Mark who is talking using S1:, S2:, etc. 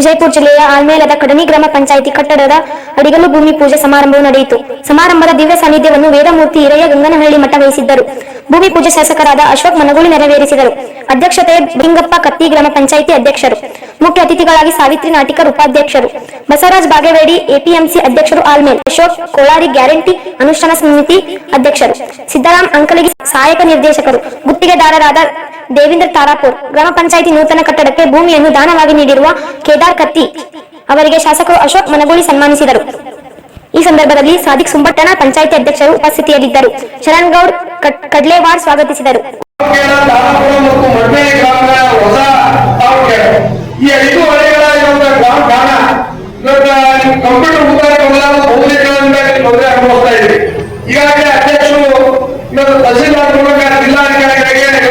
S1: ವಿಜಯಪುರ ಜಿಲ್ಲೆಯ ಆಲ್ಮೇಲದ ಕಡನಿ ಗ್ರಾಮ ಪಂಚಾಯಿತಿ ಕಟ್ಟಡದ ಅಡಿಗಲ್ಲು ಭೂಮಿ ಪೂಜೆ ಸಮಾರಂಭವು ನಡೆಯಿತು. ಸಮಾರಂಭದ ದಿವ್ಯ ಸಾನ್ನಿಧ್ಯವನ್ನು ವೇದಮೂರ್ತಿ ಹಿರಿಯ ಗಂಗನಹಳ್ಳಿ ಮಠ ವಹಿಸಿದ್ದರು. ಭೂಮಿ ಪೂಜೆ ಶಾಸಕರಾದ ಅಶೋಕ್ ಮನಗೂಳಿ ನೆರವೇರಿಸಿದರು. ಅಧ್ಯಕ್ಷತೆ ಬಿಂಗಪ್ಪ ಕತ್ತಿ ಗ್ರಾಮ ಪಂಚಾಯಿತಿ ಅಧ್ಯಕ್ಷರು. ಮುಖ್ಯ ಅತಿಥಿಗಳಾಗಿ ಸಾವಿತ್ರಿ ನಾಟಿಕರ್ ಉಪಾಧ್ಯಕ್ಷರು, ಬಸವರಾಜ್ ಬಾಗೇವಾಡಿ ಎಪಿಎಂಸಿ ಅಧ್ಯಕ್ಷರು ಆಲ್ಮೇಲ್, ಅಶೋಕ್ ಕೋಳಾರಿ ಗ್ಯಾರಂಟಿ ಅನುಷ್ಠಾನ ಸಮಿತಿ ಅಧ್ಯಕ್ಷರು, ಸಿದ್ದರಾಮ್ ಅಂಕಲಗಿ ಸಹಾಯಕ ನಿರ್ದೇಶಕರು, ಗುತ್ತಿಗೆದಾರರಾದ ದೇವೇಂದ್ರ ತಾರಾಪುರ್, ಗ್ರಾಮ ಪಂಚಾಯಿತಿ ನೂತನ ಕಟ್ಟಡಕ್ಕೆ ಭೂಮಿಯನ್ನು ದಾನವಾಗಿ ನೀಡಿರುವ ಕೇದಾರ್ ಕತ್ತಿ ಅವರಿಗೆ ಶಾಸಕರು ಅಶೋಕ್ ಮನಗೂಳಿ ಸನ್ಮಾನಿಸಿದರು. ಈ ಸಂದರ್ಭದಲ್ಲಿ ಸಾದಿಕ್ ಸುಂಬಟ್ಟಣ ಪಂಚಾಯಿತಿ ಅಧ್ಯಕ್ಷರು ಉಪಸ್ಥಿತಿಯಲ್ಲಿದ್ದರು. ಶರಣ್ಗೌಡ್ ಕಡ್ಲೇವಾಡ್ ಸ್ವಾಗತಿಸಿದರು.
S2: ಈಗಾಗಲೇ ಅಧ್ಯಕ್ಷರು ತಹಸೀಲ್ದಾರ್ ಮೂಲಕ ಜಿಲ್ಲಾಧಿಕಾರಿಗಳಿಗೆ